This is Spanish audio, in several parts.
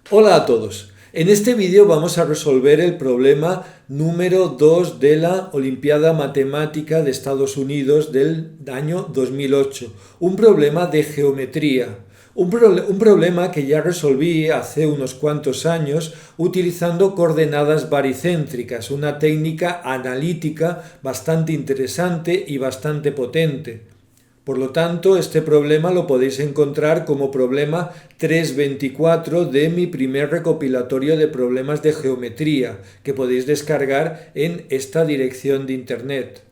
Hola a todos. En este vídeo vamos a resolver el problema número 2 de la Olimpiada Matemática de Estados Unidos del año 2008. Un problema de geometría. Un problema que ya resolví hace unos cuantos años utilizando coordenadas baricéntricas, una técnica analítica bastante interesante y bastante potente. Por lo tanto, este problema lo podéis encontrar como problema 324 de mi primer recopilatorio de problemas de geometría, que podéis descargar en esta dirección de internet.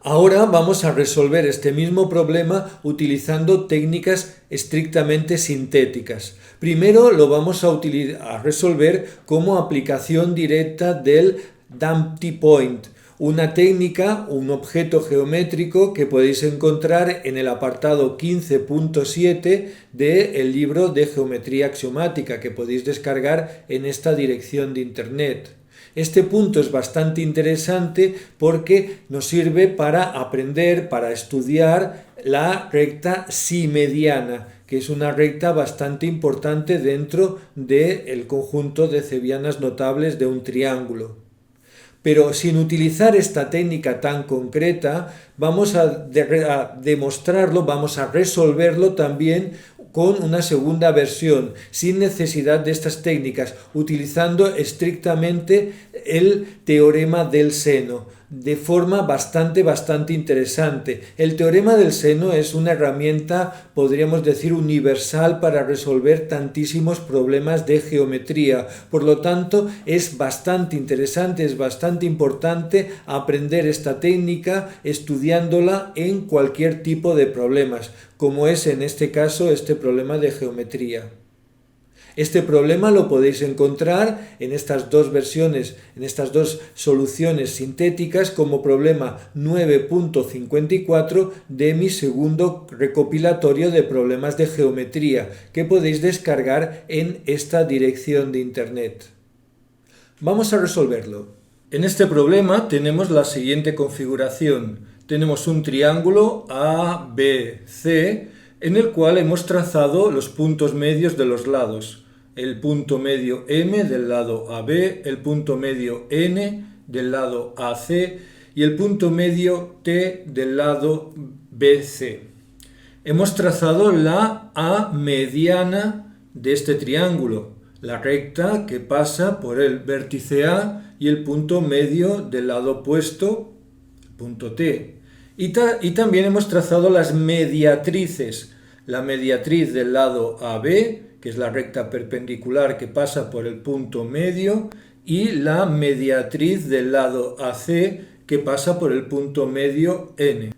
Ahora vamos a resolver este mismo problema utilizando técnicas estrictamente sintéticas. Primero lo vamos a resolver como aplicación directa del Dumpty Point, una técnica, un objeto geométrico que podéis encontrar en el apartado 15.7 del libro de geometría axiomática que podéis descargar en esta dirección de internet. Este punto es bastante interesante porque nos sirve para aprender, para estudiar la recta simediana, que es una recta bastante importante dentro del conjunto de cebianas notables de un triángulo. Pero sin utilizar esta técnica tan concreta, vamos a demostrarlo, vamos a resolverlo también con una segunda versión, sin necesidad de estas técnicas, utilizando estrictamente el teorema del seno, de forma bastante interesante. El teorema del seno es una herramienta, podríamos decir, universal para resolver tantísimos problemas de geometría. Por lo tanto, es bastante interesante, es bastante importante aprender esta técnica estudiándola en cualquier tipo de problemas, como es en este caso este problema de geometría. Este problema lo podéis encontrar en estas dos versiones, en estas dos soluciones sintéticas como problema 9.54 de mi segundo recopilatorio de problemas de geometría que podéis descargar en esta dirección de internet. Vamos a resolverlo. En este problema tenemos la siguiente configuración. Tenemos un triángulo ABC en el cual hemos trazado los puntos medios de los lados. El punto medio M del lado AB, el punto medio N del lado AC y el punto medio T del lado BC. Hemos trazado la A mediana de este triángulo, la recta que pasa por el vértice A y el punto medio del lado opuesto, el punto T. Y también hemos trazado las mediatrices, la mediatriz del lado AB, que es la recta perpendicular que pasa por el punto medio, y la mediatriz del lado AC que pasa por el punto medio N.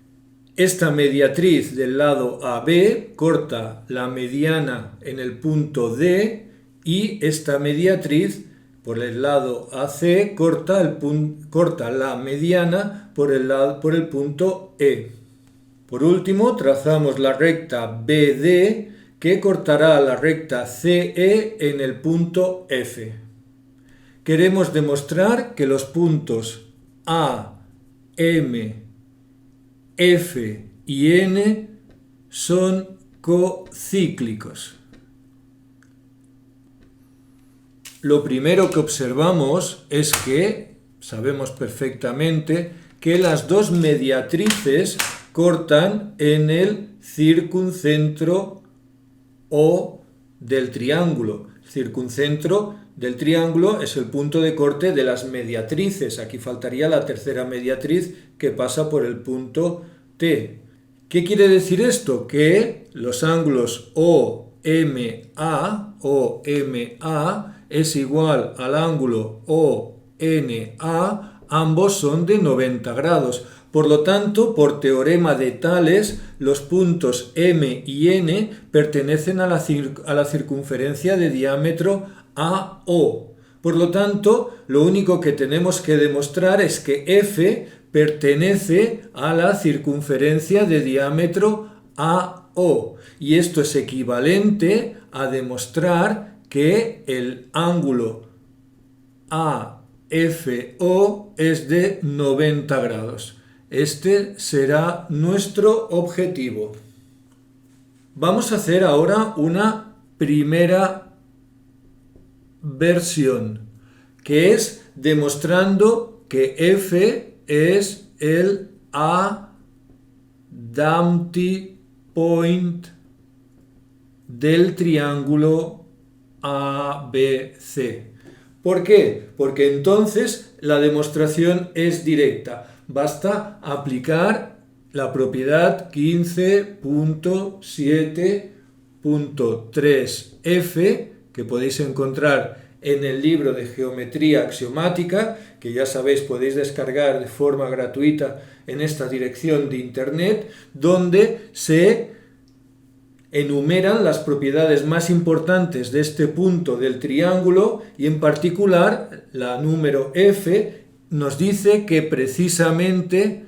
Esta mediatriz del lado AB corta la mediana en el punto D y esta mediatriz por el lado AC corta la mediana por el punto E. Por último, trazamos la recta BD que cortará la recta CE en el punto F. Queremos demostrar que los puntos A, M, F y N son cocíclicos. Lo primero que observamos es que sabemos perfectamente que las dos mediatrices cortan en el circuncentro O del triángulo. El circuncentro del triángulo es el punto de corte de las mediatrices. Aquí faltaría la tercera mediatriz que pasa por el punto T. ¿Qué quiere decir esto? Que los ángulos OMA es igual al ángulo ONA, ambos son de 90 grados. Por lo tanto, por teorema de Tales, los puntos M y N pertenecen a la circunferencia de diámetro AO. Por lo tanto, lo único que tenemos que demostrar es que F pertenece a la circunferencia de diámetro AO. Y esto es equivalente a demostrar que el ángulo AFO es de 90 grados. Este será nuestro objetivo. Vamos a hacer ahora una primera versión, que es demostrando que F es el A-Dumpty point del triángulo ABC. ¿Por qué? Porque entonces la demostración es directa. Basta aplicar la propiedad 15.7.3f que podéis encontrar en el libro de geometría axiomática, que ya sabéis podéis descargar de forma gratuita en esta dirección de internet, donde se enumeran las propiedades más importantes de este punto del triángulo y en particular la número f nos dice que precisamente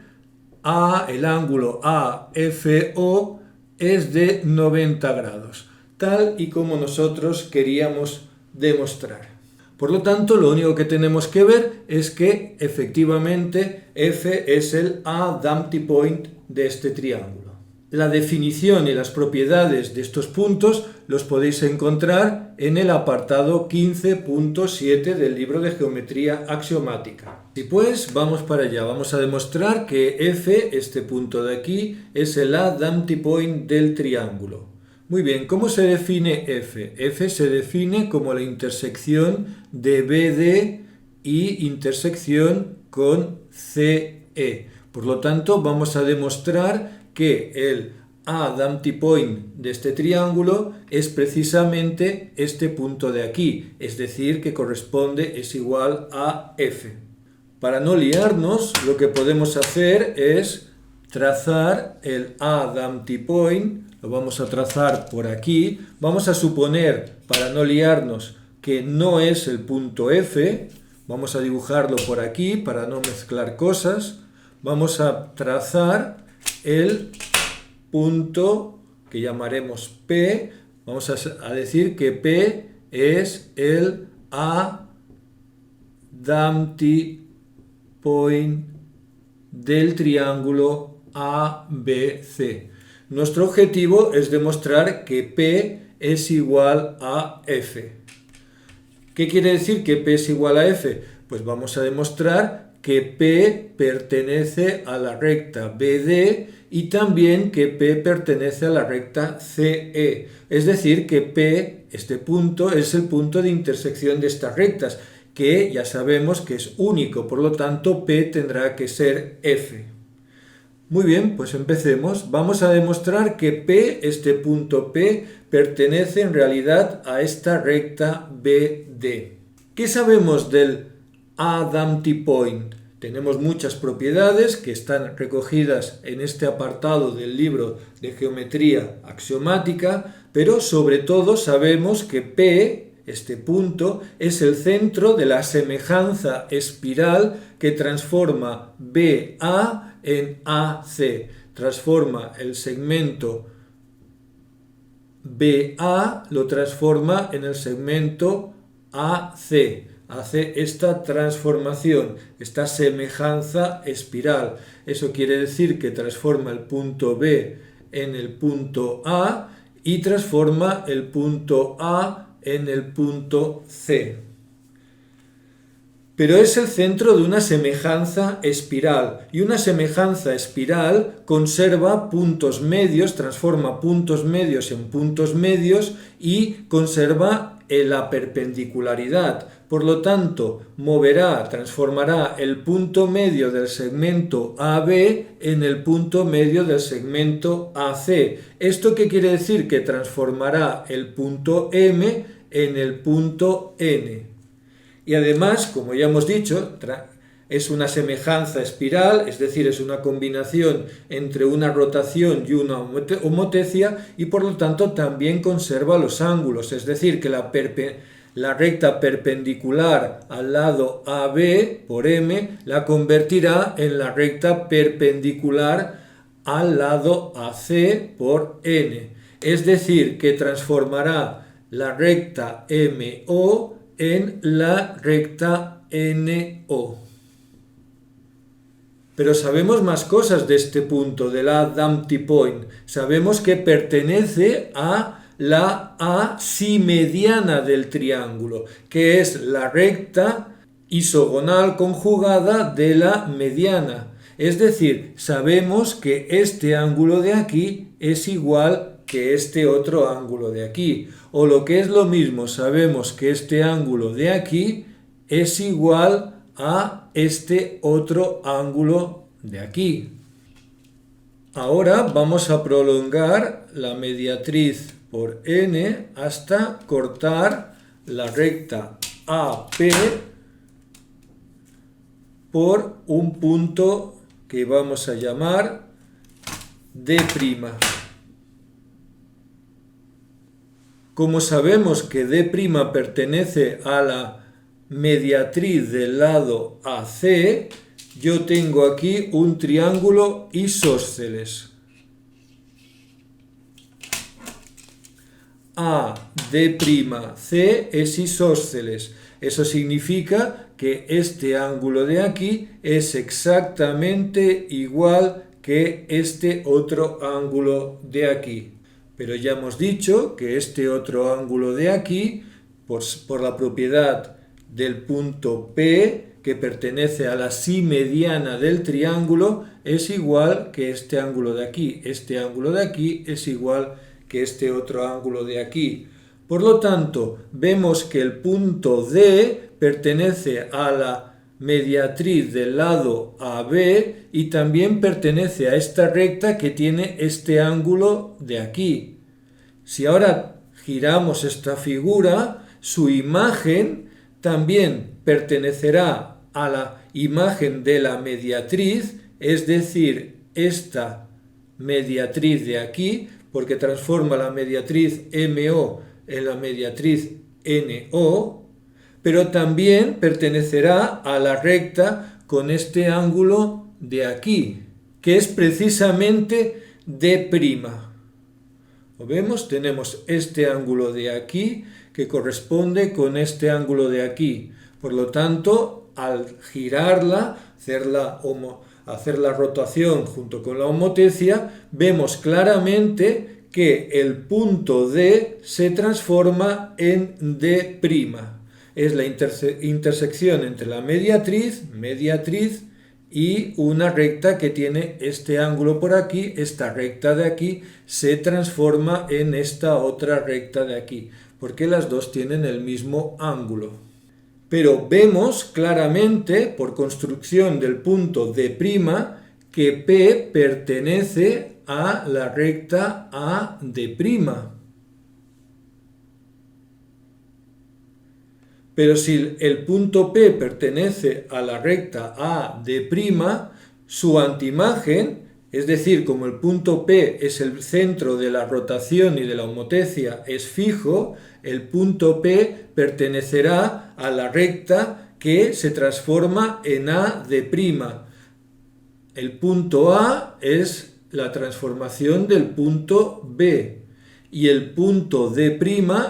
el ángulo AFO es de 90 grados, tal y como nosotros queríamos demostrar. Por lo tanto, lo único que tenemos que ver es que efectivamente F es el A-Dumpty point de este triángulo. La definición y las propiedades de estos puntos los podéis encontrar en el apartado 15.7 del libro de geometría axiomática. Y pues vamos para allá, vamos a demostrar que F, este punto de aquí, es el A-Dumpty point del triángulo. Muy bien, ¿cómo se define F? F se define como la intersección de BD y intersección con CE. Por lo tanto, vamos a demostrar que el A-Dumpty point de este triángulo es precisamente este punto de aquí, es decir, que corresponde, es igual a F. Para no liarnos, lo que podemos hacer es trazar el A-Dumpty point, lo vamos a trazar por aquí, vamos a suponer, para no liarnos, que no es el punto F, vamos a dibujarlo por aquí para no mezclar cosas, vamos a trazar el punto que llamaremos P, vamos a decir que P es el A-Dumpty point del triángulo ABC. Nuestro objetivo es demostrar que P es igual a F. ¿Qué quiere decir que P es igual a F? Pues vamos a demostrar que P pertenece a la recta BD y también que P pertenece a la recta CE. Es decir, que P, este punto, es el punto de intersección de estas rectas, que ya sabemos que es único, por lo tanto P tendrá que ser F. Muy bien, pues empecemos. Vamos a demostrar que P, este punto P, pertenece en realidad a esta recta BD. ¿Qué sabemos del A-Dumpty point? Tenemos muchas propiedades que están recogidas en este apartado del libro de geometría axiomática, pero sobre todo sabemos que P, este punto, es el centro de la semejanza espiral que transforma BA en AC. Transforma el segmento BA, lo transforma en el segmento AC. Hace esta transformación, esta semejanza espiral. Eso quiere decir que transforma el punto B en el punto A y transforma el punto A en el punto C. Pero es el centro de una semejanza espiral, y una semejanza espiral conserva puntos medios, transforma puntos medios en puntos medios y conserva la perpendicularidad. Por lo tanto, transformará el punto medio del segmento AB en el punto medio del segmento AC. ¿Esto qué quiere decir? Que transformará el punto M en el punto N. Y además, como ya hemos dicho, es una semejanza espiral, es decir, es una combinación entre una rotación y una homotecia y por lo tanto también conserva los ángulos, es decir, que la recta perpendicular al lado AB por M la convertirá en la recta perpendicular al lado AC por N. Es decir, que transformará la recta MO en la recta NO. Pero sabemos más cosas de este punto, del A-Dumpty point. Sabemos que pertenece a la asimediana del triángulo, que es la recta isogonal conjugada de la mediana. Es decir, sabemos que este ángulo de aquí es igual que este otro ángulo de aquí. O lo que es lo mismo, sabemos que este ángulo de aquí es igual a este otro ángulo de aquí. Ahora vamos a prolongar la mediatriz por n hasta cortar la recta AP por un punto que vamos a llamar D'. Como sabemos que D' pertenece a la mediatriz del lado AC, yo tengo aquí un triángulo isósceles. AD'C es isósceles. Eso significa que este ángulo de aquí es exactamente igual que este otro ángulo de aquí. Pero ya hemos dicho que este otro ángulo de aquí, por la propiedad del punto P, que pertenece a la simediana del triángulo, es igual que este ángulo de aquí. Este ángulo de aquí es igual que este otro ángulo de aquí. Por lo tanto, vemos que el punto D pertenece a la mediatriz del lado AB y también pertenece a esta recta que tiene este ángulo de aquí. Si ahora giramos esta figura, su imagen también pertenecerá a la imagen de la mediatriz, es decir, esta mediatriz de aquí, porque transforma la mediatriz MO en la mediatriz NO, pero también pertenecerá a la recta con este ángulo de aquí, que es precisamente D'. ¿Lo vemos? Tenemos este ángulo de aquí que corresponde con este ángulo de aquí. Por lo tanto, al girarla, hacer la rotación junto con la homotecia, vemos claramente que el punto D se transforma en D'. Es la intersección entre la mediatriz y una recta que tiene este ángulo por aquí. Esta recta de aquí se transforma en esta otra recta de aquí, porque las dos tienen el mismo ángulo. Pero vemos claramente, por construcción del punto D', que P pertenece a la recta AD'. Pero si el punto P pertenece a la recta AD', su antiimagen, es decir, como el punto P es el centro de la rotación y de la homotecia, es fijo, el punto P pertenecerá a la recta que se transforma en AD'. El punto A es la transformación del punto B. Y el punto D'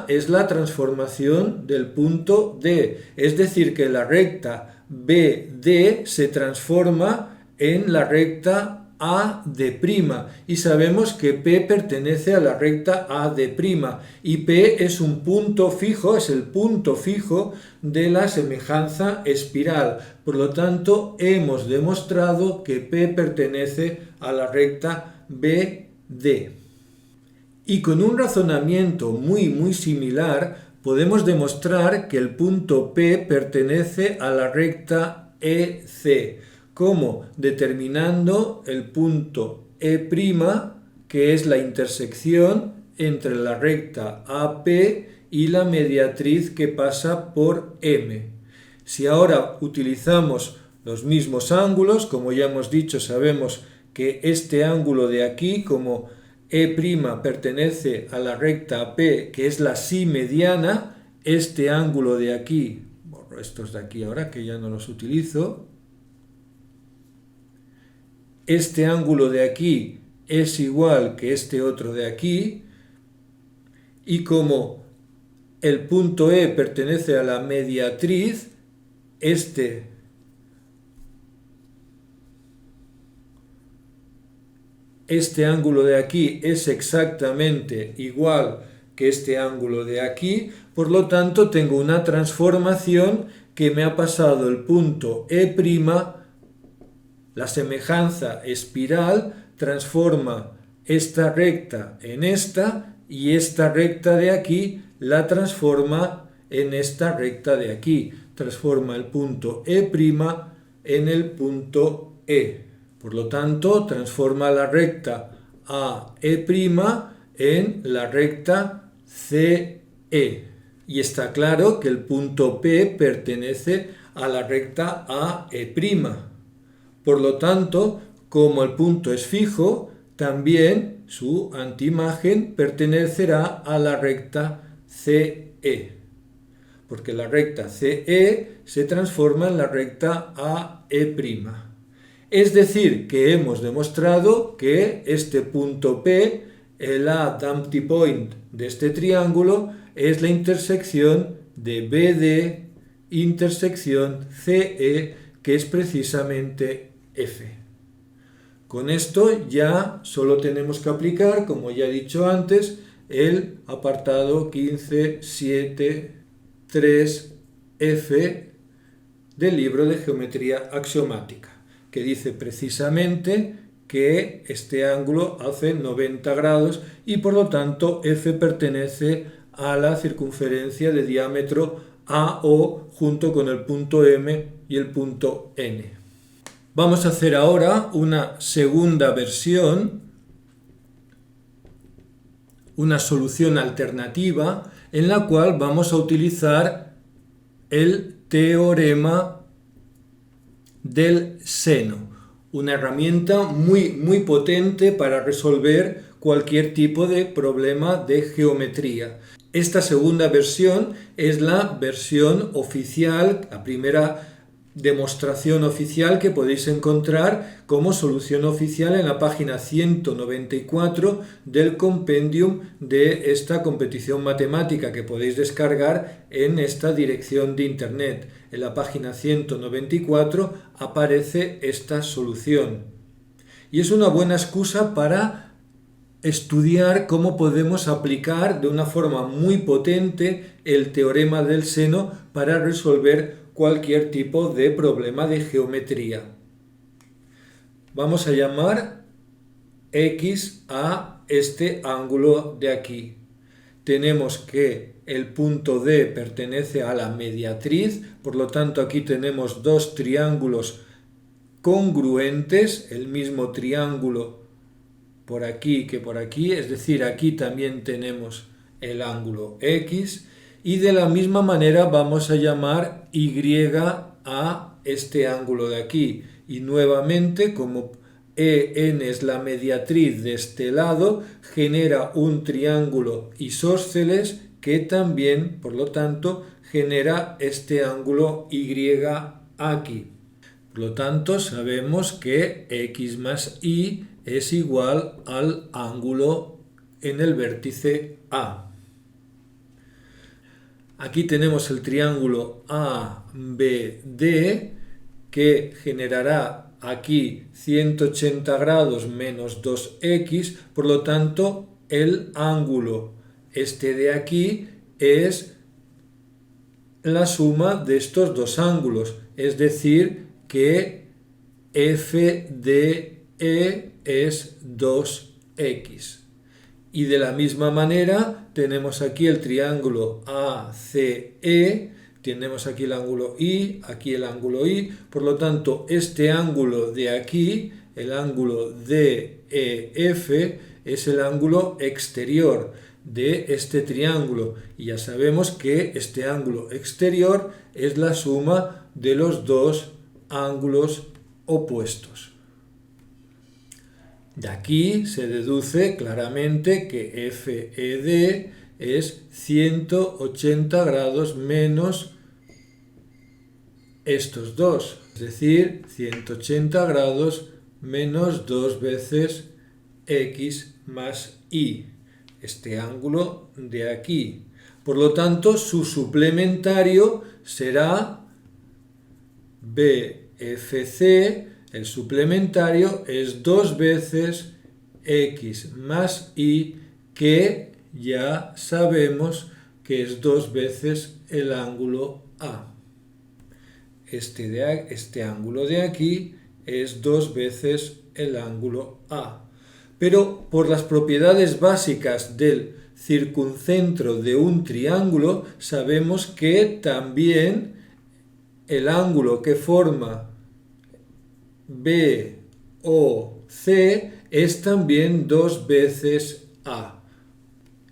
es la transformación del punto D. Es decir, que la recta BD se transforma en la recta AD'. Y sabemos que P pertenece a la recta AD'. Y P es un punto fijo, es el punto fijo de la semejanza espiral. Por lo tanto, hemos demostrado que P pertenece a la recta BD. Y con un razonamiento muy similar podemos demostrar que el punto P pertenece a la recta EC, como determinando el punto E', que es la intersección entre la recta AP y la mediatriz que pasa por M. Si ahora utilizamos los mismos ángulos, como ya hemos dicho, sabemos que este ángulo de aquí, como E' pertenece a la recta P, que es la simediana, este ángulo de aquí, borro estos de aquí ahora que ya no los utilizo, este ángulo de aquí es igual que este otro de aquí, y como el punto E pertenece a la mediatriz, este ángulo de aquí es exactamente igual que este ángulo de aquí. Por lo tanto, tengo una transformación que me ha pasado el punto E', la semejanza espiral, transforma esta recta en esta y esta recta de aquí la transforma en esta recta de aquí. Transforma el punto E' en el punto E. Por lo tanto, transforma la recta AE' en la recta CE. Y está claro que el punto P pertenece a la recta AE'. Por lo tanto, como el punto es fijo, también su antiimagen pertenecerá a la recta CE, porque la recta CE se transforma en la recta AE'. Es decir, que hemos demostrado que este punto P, el A-Dumpty Point de este triángulo, es la intersección de BD intersección CE, que es precisamente F. Con esto ya solo tenemos que aplicar, como ya he dicho antes, el apartado 15.7.3f del libro de geometría axiomática, que dice precisamente que este ángulo hace 90 grados y por lo tanto F pertenece a la circunferencia de diámetro AO junto con el punto M y el punto N. Vamos a hacer ahora una segunda versión, una solución alternativa en la cual vamos a utilizar el teorema del seno, una herramienta muy potente para resolver cualquier tipo de problema de geometría. Esta segunda versión es la versión oficial, la primera demostración oficial que podéis encontrar como solución oficial en la página 194 del compendium de esta competición matemática, que podéis descargar en esta dirección de internet. En la página 194 aparece esta solución y es una buena excusa para estudiar cómo podemos aplicar de una forma muy potente el teorema del seno para resolver cualquier tipo de problema de geometría. Vamos a llamar X a este ángulo de aquí. Tenemos que el punto D pertenece a la mediatriz, por lo tanto aquí tenemos dos triángulos congruentes, el mismo triángulo por aquí que por aquí, es decir, aquí también tenemos el ángulo X. Y de la misma manera vamos a llamar Y a este ángulo de aquí. Y nuevamente, como EN es la mediatriz de este lado, genera un triángulo isósceles que también, por lo tanto, genera este ángulo Y aquí. Por lo tanto, sabemos que X más Y es igual al ángulo en el vértice A. Aquí tenemos el triángulo ABD que generará aquí 180 grados menos 2x, por lo tanto el ángulo este de aquí es la suma de estos dos ángulos, es decir que FDE es 2x. Y de la misma manera tenemos aquí el triángulo ACE, tenemos aquí el ángulo I, aquí el ángulo I, por lo tanto este ángulo de aquí, el ángulo DEF, es el ángulo exterior de este triángulo y ya sabemos que este ángulo exterior es la suma de los dos ángulos opuestos. De aquí se deduce claramente que FED es 180 grados menos estos dos, es decir, 180 grados menos 2 veces X más Y, este ángulo de aquí. Por lo tanto, su suplementario será BFC. El suplementario es 2 veces X más Y, que ya sabemos que es 2 veces el ángulo A. Este ángulo de aquí es 2 veces el ángulo A. Pero por las propiedades básicas del circuncentro de un triángulo, sabemos que también el ángulo que forma BOC es también 2 veces A.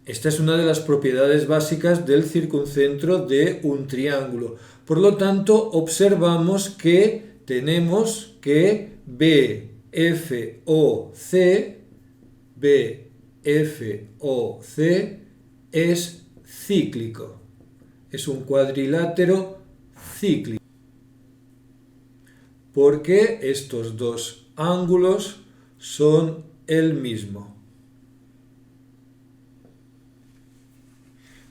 Esta es una de las propiedades básicas del circuncentro de un triángulo. Por lo tanto, observamos que tenemos que BFOC es cíclico. Es un cuadrilátero cíclico. Porque estos dos ángulos son el mismo.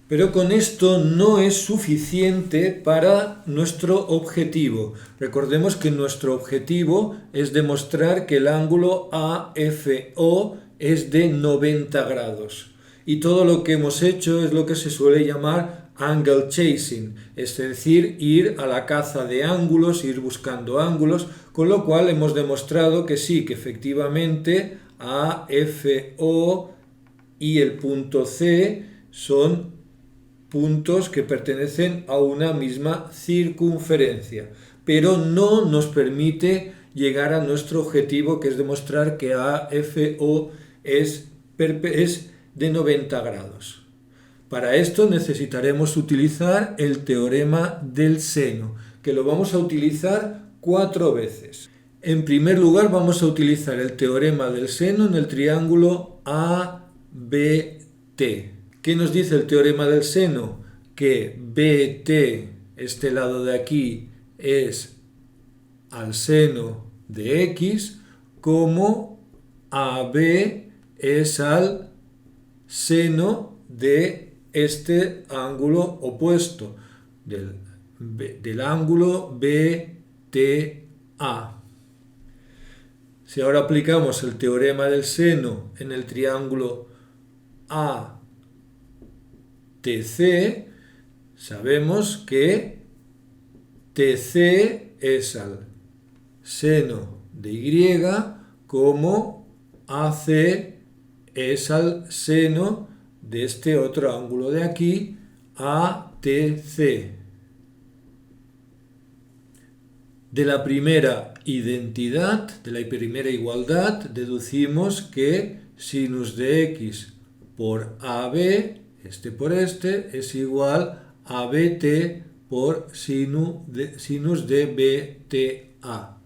Pero con esto no es suficiente para nuestro objetivo. Recordemos que nuestro objetivo es demostrar que el ángulo AFO es de 90 grados. Y todo lo que hemos hecho es lo que se suele llamar angle chasing, es decir, ir a la caza de ángulos, ir buscando ángulos, con lo cual hemos demostrado que sí, que efectivamente AFO y el punto C son puntos que pertenecen a una misma circunferencia, pero no nos permite llegar a nuestro objetivo, que es demostrar que AFO es de 90 grados. Para esto necesitaremos utilizar el teorema del seno, que lo vamos a utilizar 4 veces. En primer lugar vamos a utilizar el teorema del seno en el triángulo ABT. ¿Qué nos dice el teorema del seno? Que BT, este lado de aquí, es al seno de X, como AB es al seno de este ángulo opuesto, del ángulo BTA. Si ahora aplicamos el teorema del seno en el triángulo ATC, sabemos que TC es al seno de Y, como AC es al seno de este otro ángulo de aquí, ATC. De la primera identidad, de la primera igualdad, deducimos que sinus de X por AB, este por este, es igual a BT por sinus de BTA.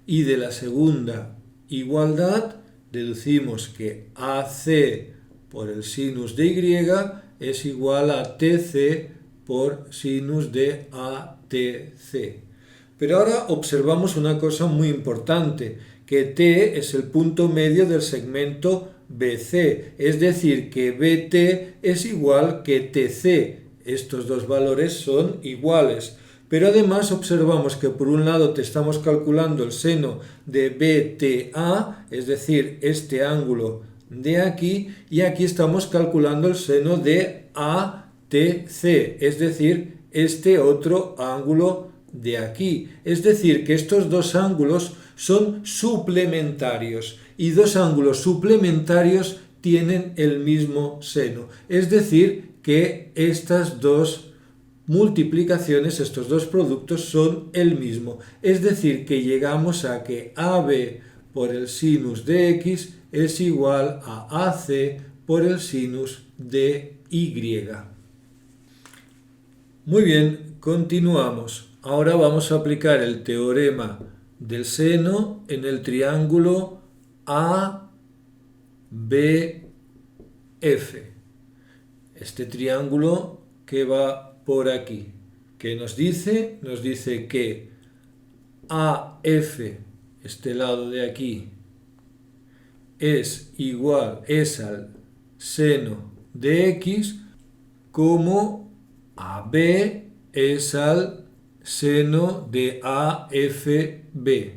Y de la segunda igualdad, deducimos que AC por el sinus de Y es igual a TC por sinus de ATC. Pero ahora observamos una cosa muy importante, que T es el punto medio del segmento BC, es decir, que BT es igual que TC. Estos dos valores son iguales. Pero además observamos que por un lado te estamos calculando el seno de BTA, es decir, este ángulo de aquí, y aquí estamos calculando el seno de ATC, es decir, este otro ángulo de aquí. Es decir, que estos dos ángulos son suplementarios, y dos ángulos suplementarios tienen el mismo seno. Es decir, que estas dos multiplicaciones, estos dos productos son el mismo. Es decir, que llegamos a que AB por el sinus de X es igual a AC por el sinus de Y. Muy bien, continuamos. Ahora vamos a aplicar el teorema del seno en el triángulo ABF. Este triángulo que va por aquí. ¿Qué nos dice? Nos dice que AF, este lado de aquí, es al seno de X, como AB es al seno de AFB.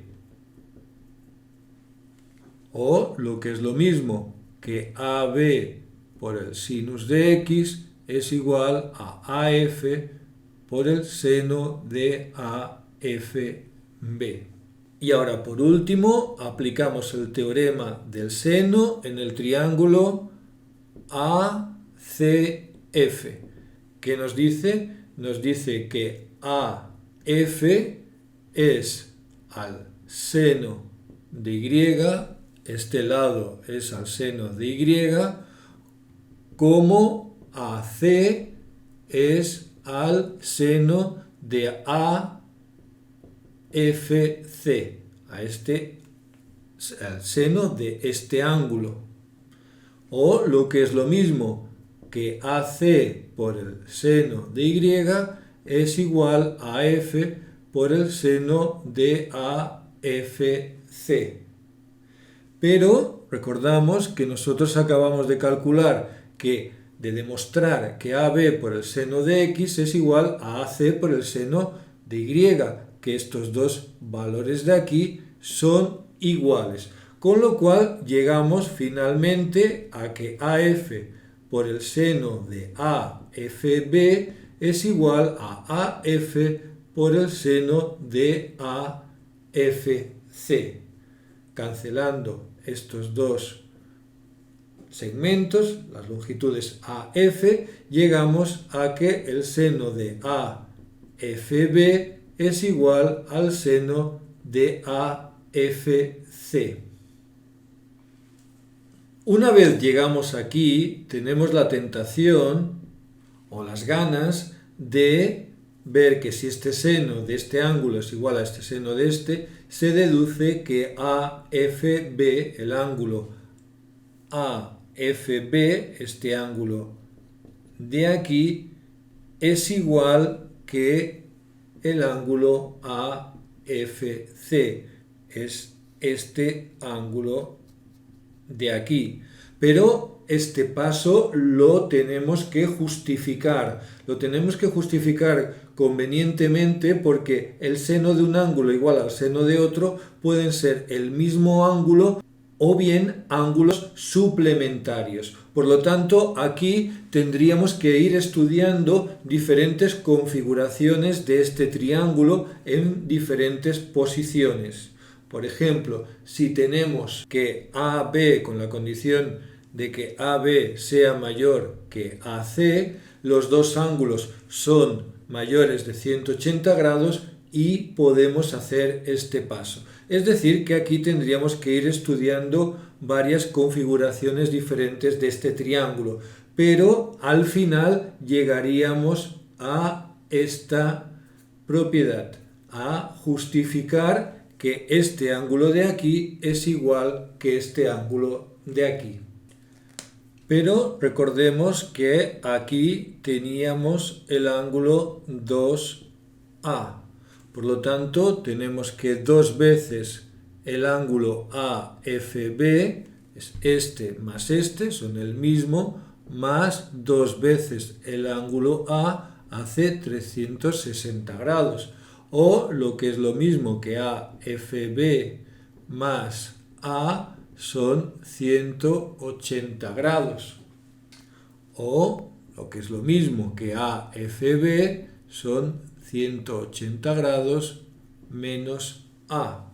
O, lo que es lo mismo, que AB por el sinus de x es igual a AF por el seno de AFB. Y ahora, por último, aplicamos el teorema del seno en el triángulo ACF. ¿Qué nos dice? Nos dice que AF es al seno de Y, este lado es al seno de Y, como AC es al seno de AFC, al seno de este ángulo. O lo que es lo mismo, que AC por el seno de Y es igual a F por el seno de AFC. Pero recordamos que nosotros acabamos de calcular de demostrar que AB por el seno de X es igual a AC por el seno de Y, que estos dos valores de aquí son iguales. Con lo cual llegamos finalmente a que AF por el seno de AFB es igual a AF por el seno de AFC. Cancelando estos dos segmentos, las longitudes AF, llegamos a que el seno de AFB es igual al seno de AFC. Una vez llegamos aquí, tenemos la tentación o las ganas de ver que si este seno de este ángulo es igual a este seno de este, se deduce que AFB, el ángulo AFB, este ángulo de aquí, es igual que el ángulo AFC, es este ángulo de aquí. Pero este paso lo tenemos que justificar. Lo tenemos que justificar convenientemente porque el seno de un ángulo igual al seno de otro pueden ser el mismo ángulo o bien ángulos suplementarios. Por lo tanto, aquí tendríamos que ir estudiando diferentes configuraciones de este triángulo en diferentes posiciones. Por ejemplo, si tenemos que AB, con la condición de que AB sea mayor que AC, los dos ángulos son mayores de 180 grados y podemos hacer este paso. Es decir, que aquí tendríamos que ir estudiando varias configuraciones diferentes de este triángulo, pero al final llegaríamos a esta propiedad, a justificar que este ángulo de aquí es igual que este ángulo de aquí. Pero recordemos que aquí teníamos el ángulo 2A. Por lo tanto, tenemos que 2 veces el ángulo AFB, es este más este, son el mismo, más 2 veces el ángulo A hace 360 grados. O lo que es lo mismo que AFB más A son 180 grados. O lo que es lo mismo que AFB son 180 grados menos A.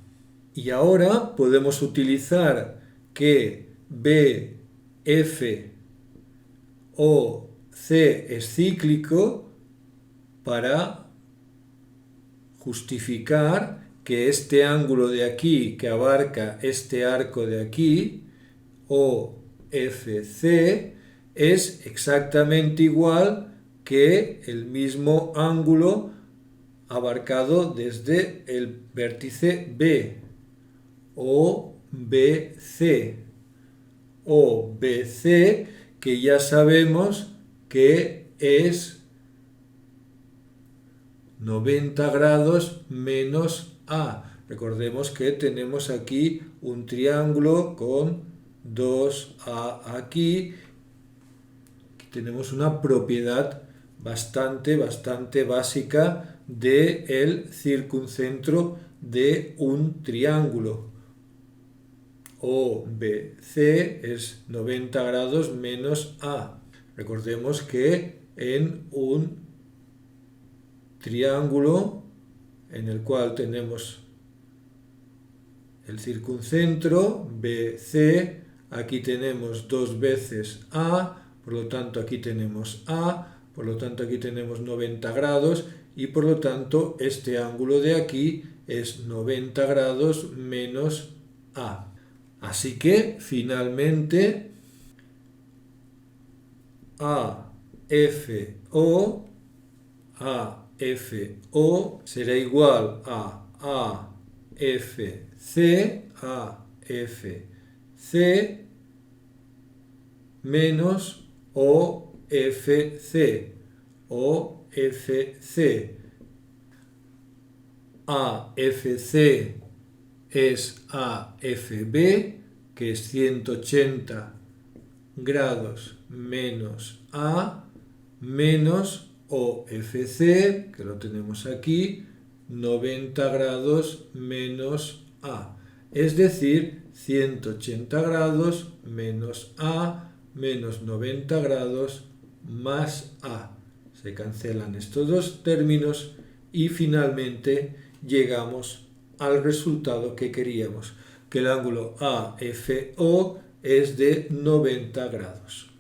Y ahora podemos utilizar que B, F o C es cíclico para justificar que este ángulo de aquí que abarca este arco de aquí, OFC, es exactamente igual que el mismo ángulo abarcado desde el vértice B, OBC. OBC, que ya sabemos que es 90 grados menos A. Recordemos que tenemos aquí un triángulo con 2A aquí. Aquí tenemos una propiedad bastante básica del circuncentro de un triángulo. OBC es 90 grados menos A. Recordemos que en un triángulo en el cual tenemos el circuncentro BC, aquí tenemos 2 veces A, por lo tanto aquí tenemos A, por lo tanto aquí tenemos 90 grados y por lo tanto este ángulo de aquí es 90 grados menos A. Así que finalmente AFO será igual a AFC menos OFC. AFC es AFB, que es 180 grados menos A, menos OFC, que lo tenemos aquí, 90 grados menos A. Es decir, 180 grados menos A menos 90 grados más A. Se cancelan estos dos términos y finalmente llegamos al resultado que queríamos, que el ángulo AFO es de 90 grados.